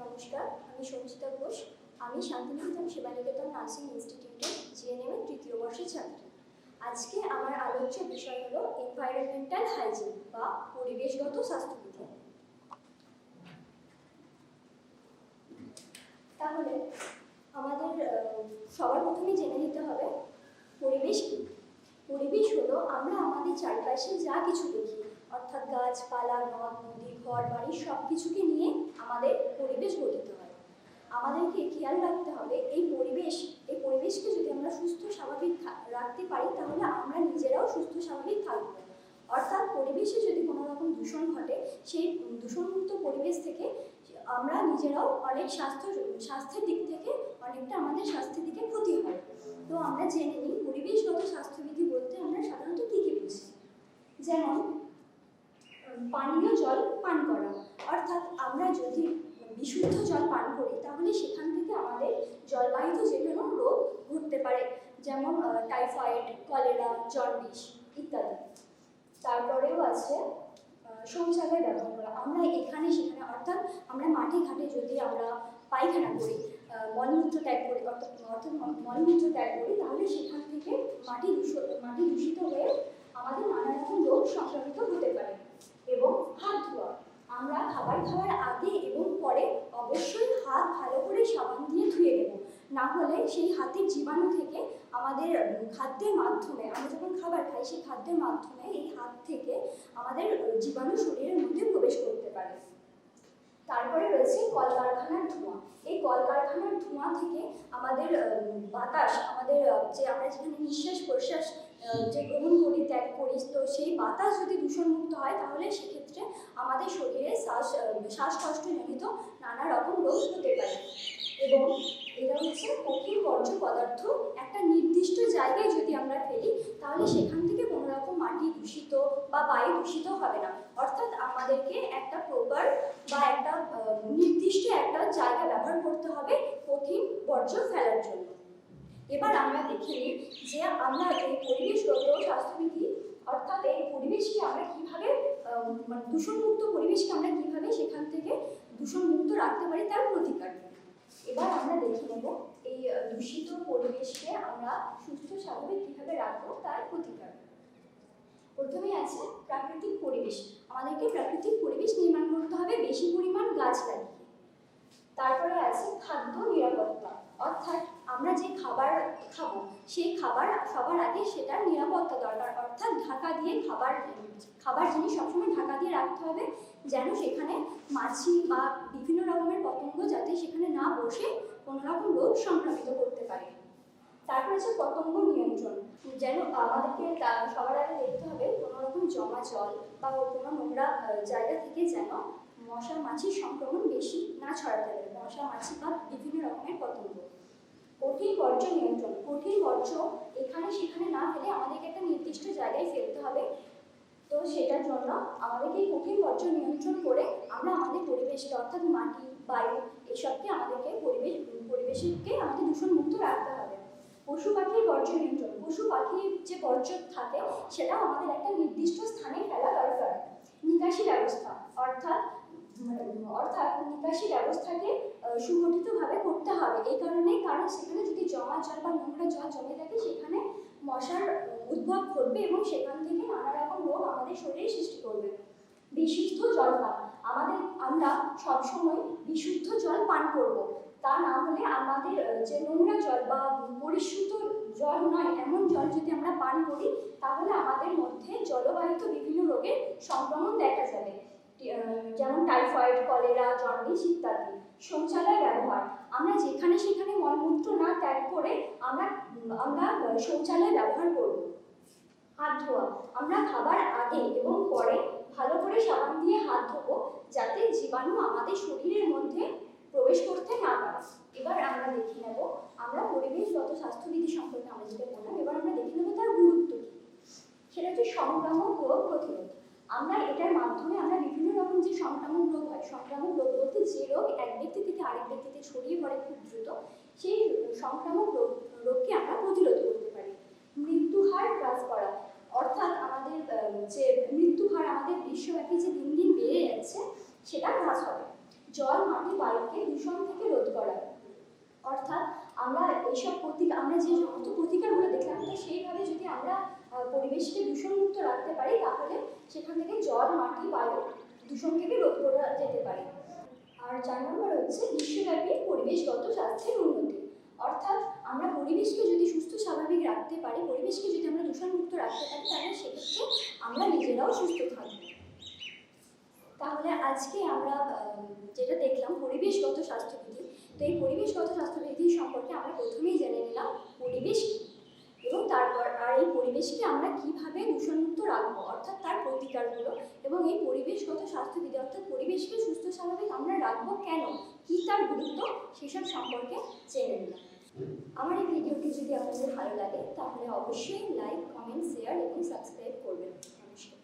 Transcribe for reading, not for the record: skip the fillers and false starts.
নমস্কার, আমি সঞ্চিতা ঘোষ। আমি শান্তিনিকেতন সেবানিকেতন নার্সিং ইনস্টিটিউটে জিএনএম এর তৃতীয় বর্ষের ছাত্রী। আজকে আমার আলোচ্য বিষয় হলো এনভায়রনমেন্টাল হাইজিন বা পরিবেশগত স্বাস্থ্যবিধি। তাহলে আমাদের সবার প্রথমে জেনে নিতে হবে পরিবেশ কি। পরিবেশ হলো আমরা আমাদের চারপাশে যা কিছু দেখি, অর্থাৎ গাছপালা, নদ নদী, ঘর বাড়ি সব কিছুকে নিয়ে আমাদের পরিবেশ গঠিত হয়। আমাদেরকে খেয়াল রাখতে হবে এই পরিবেশকে যদি আমরা সুস্থ স্বাভাবিক রাখতে পারি তাহলে আমরা নিজেরাও সুস্থ স্বাভাবিক থাকবো। অর্থাৎ পরিবেশে যদি কোনো রকম দূষণ ঘটে, সেই দূষণমুক্ত পরিবেশ থেকে আমরা নিজেরাও অনেক স্বাস্থ্যের দিক থেকে অনেকটা আমাদের স্বাস্থ্যের দিকে ক্ষতি হয়। তো আমরা জেনে নিই পরিবেশগত স্বাস্থ্যবিধি বলতে আমরা সাধারণত কী কী বুঝি। যেমন পানীয় জল পান করা, অর্থাৎ আমরা যদি বিশুদ্ধ জল পান করি তাহলে সেখান থেকে আমাদের জলবাহিত যে কোনো রোগ ঘটতে পারে, যেমন টাইফয়েড, কলেরা, জন্ডিস ইত্যাদি। তারপরেও আছে শৌচালয় ব্যবহার করা। আমরা এখানে সেখানে অর্থাৎ আমরা মাঠে ঘাটে যদি আমরা পায়খানা করি, মলমূত্র ত্যাগ করি তাহলে সেখান থেকে মাটি দূষিত হয়ে আমাদের নানা রকম রোগ সংক্রমিত হতে পারে। এবং হাত ধোয়া, আমরা খাবার খাওয়ার আগে এবং পরে অবশ্যই হাত ভালো করে সাবান দিয়ে ধুয়ে নেব, না হলে সেই হাতের জীবাণু থেকে আমাদের খাদ্যের মাধ্যমে, আমরা যখন খাবার খাই সেই খাদ্যের মাধ্যমে এই হাত থেকে আমাদের জীবাণু শরীরের মধ্যে প্রবেশ করতে পারে। তারপরে রয়েছে কলকারখানার ধোঁয়া। এই কলকারখানার ধোঁয়া থেকে আমাদের বাতাস, আমাদের যে আমরা যেখানে নিঃশ্বাস প্রশ্বাস যে গ্রহণ করি, ত্যাগ করি, তো সেই বাতাস যদি দূষণমুক্ত হয় তাহলে সেক্ষেত্রে আমাদের শরীরে শ্বাসকষ্টজনিত নানা রকম রোগ হতে পারে। এবং এটা হচ্ছে কঠিন বর্জ্য পদার্থ একটা নির্দিষ্ট জায়গায় যদি আমরা ফেলি তাহলে সেখান থেকে কোনো রকম মাটি দূষিত বা বায়ু দূষিত হবে না। অর্থাৎ আমাদেরকে একটা প্রপার বা একটা নির্দিষ্ট একটা জায়গা ব্যবহার করতে হবে কঠিন বর্জ্য ফেলার জন্য। এবার আমরা দেখে নিই যে আমরা এই পরিবেশগত স্বাস্থ্যবিধি, অর্থাৎ এই পরিবেশকে আমরা কীভাবে দূষণমুক্ত পরিবেশকে আমরা কীভাবে সেখান থেকে দূষণমুক্ত রাখতে পারি তার প্রতিকার। এবার আমরা দেখে নেব এই দূষিত পরিবেশকে আমরা সুস্থ স্বাভাবিক কীভাবে রাখবো তার প্রতিকার। প্রথমেই আছে প্রাকৃতিক পরিবেশ। আমাদেরকে প্রাকৃতিক পরিবেশ নির্মাণ করতে হবে বেশি পরিমাণ গাছ লাগিয়ে। তারপরে আছে খাদ্য নিরাপত্তা, অর্থাৎ আমরা যে খাবার খাবো সেই খাবার সবার আগে সেটার নিরাপত্তা দরকার, অর্থাৎ ঢাকা দিয়ে খাবার জিনিস সবসময় ঢাকা দিয়ে রাখতে হবে, যেন সেখানে মাছি বা বিভিন্ন রকমের পতঙ্গ যাতে সেখানে না বসে কোনো রকম রোগ সংক্রমিত করতে পারে। তারপরে আছে পতঙ্গ নিয়ন্ত্রণ, যেন আমাদেরকে সবার আগে দেখতে হবে কোনো রকম জমা জল বা কোনো নোংরা জায়গা থেকে যেন মশা মাছির সংক্রমণ বেশি না ছড়াতে পারে, মশা মাছি বা বিভিন্ন রকমের পতঙ্গ। কঠিন বর্জ্য নিয়ন্ত্রণ, কঠিন বর্জ্য এখানে সেখানে না ফেলে আমাদেরকে একটা নির্দিষ্ট জায়গায় ফেলতে হবে। তো সেটার জন্য আমাদেরকে এই কঠিন বর্জ্য নিয়ন্ত্রণ করে আমরা আমাদের পরিবেশকে, অর্থাৎ মাটি, বায়ু এসবকে আমাদেরকে পরিবেশকে আমাদের দূষণমুক্ত রাখতে হবে। পশু পাখির বর্জ্য নিয়ন্ত্রণ, পশু পাখির যে বর্জ্য থাকে সেটা আমাদের একটা নির্দিষ্ট স্থানে ফেলা দরকার। নিকাশি ব্যবস্থা, অর্থাৎ নিকাশি ব্যবস্থাকে সুগঠিতভাবে করতে হবে। এই কারণ সেখানে যদি জমা জল বা নোংরা জল জমে থাকে সেখানে মশার উদ্ভব ঘটবে এবং সেখান থেকে নানা রকম রোগ আমাদের শরীরে সৃষ্টি করবে। বিশুদ্ধ জল পান, আমরা সবসময় বিশুদ্ধ জল পান করব, তা না হলে আমাদের যে নোংরা জল বা পরিশুদ্ধ জল নয় এমন জল যদি আমরা পান করি তাহলে আমাদের মধ্যে জলবাহিত বিভিন্ন রোগের সংক্রমণ দেখা যাবে, যেমন টাইফয়েড, কলেরা, জন্ডিস ইত্যাদি। শৌচালয় ব্যবহার, আমরা যেখানে সেখানে মলমূত্র না ত্যাগ করে আমরা শৌচালয় ব্যবহার করব। হাত ধোয়া, আমরা খাবার আগে এবং পরে ভালো করে সাবান দিয়ে হাত ধোবো যাতে জীবাণু আমাদের শরীরের মধ্যে প্রবেশ করতে না পারে। এবার আমরা দেখে নেব আমরা পরিবেশগত স্বাস্থ্যবিধি সম্পর্কে আমরা যেটা বললাম, এবার আমরা দেখে নেব তার গুরুত্ব কী। সেটা হচ্ছে সংক্রামক রোগ প্রতিরোধ। আমরা এটার মাধ্যমে আমরা বিভিন্ন রকম যে সংক্রামক রোগ হয়, সংক্রামক রোগ বলতে যে রোগ এক ব্যক্তি থেকে আরেক ব্যক্তিতে ছড়িয়ে পড়ে খুব দ্রুত, সেই সংক্রামক রোগকে আমরা প্রতিরোধ করতে পারি। মৃত্যুহার হ্রাস করা, অর্থাৎ আমাদের যে মৃত্যুহার আমাদের বিশ্বব্যাপী যে দিন দিন বেড়ে যাচ্ছে সেটা হ্রাস হবে। জল, মাটি, বায়ুকে করা। অর্থাৎ আমরা এইসব আমরা যে সমস্ত প্রতিকারগুলো দেখলাম, তো সেইভাবে যদি আমরা পরিবেশকে দূষণমুক্ত রাখতে পারি, তাহলে সেখান থেকে জল, মাটি, বায়ু দূষণ থেকে রোধ করা যেতে পারে। আর 4 নম্বর হচ্ছে বিশ্বব্যাপী পরিবেশগত স্বাস্থ্যের উন্নতি। অর্থাৎ আমরা পরিবেশকে যদি সুস্থ স্বাভাবিক রাখতে পারি, পরিবেশকে যদি আমরা দূষণমুক্ত রাখতে পারি, তাহলে সেক্ষেত্রে আমরা নিজেরাও সুস্থ থাকবো। তাহলে আজকে আমরা যেটা দেখলাম পরিবেশগত স্বাস্থ্যবিধি, তো এই পরিবেশগত স্বাস্থ্যবিধি সম্পর্কে আমরা প্রথমেই জেনে নিলাম পরিবেশ কী, এবং তারপর এই পরিবেশকে আমরা কিভাবে দূষণমুক্ত রাখবো, অর্থাৎ তার প্রতিকারগুলো, এবং এই পরিবেশগত স্বাস্থ্যবিধি অর্থাৎ পরিবেশকে সুস্থ স্বাভাবিক আমরা রাখবো কেন, কী তার গুরুত্ব, সেসব সম্পর্কে জেনে নিলাম। আমার এই ভিডিওটি যদি আপনাদের ভালো লাগে, তাহলে অবশ্যই লাইক, কমেন্ট, শেয়ার এবং সাবস্ক্রাইব করবেন। নমস্কার।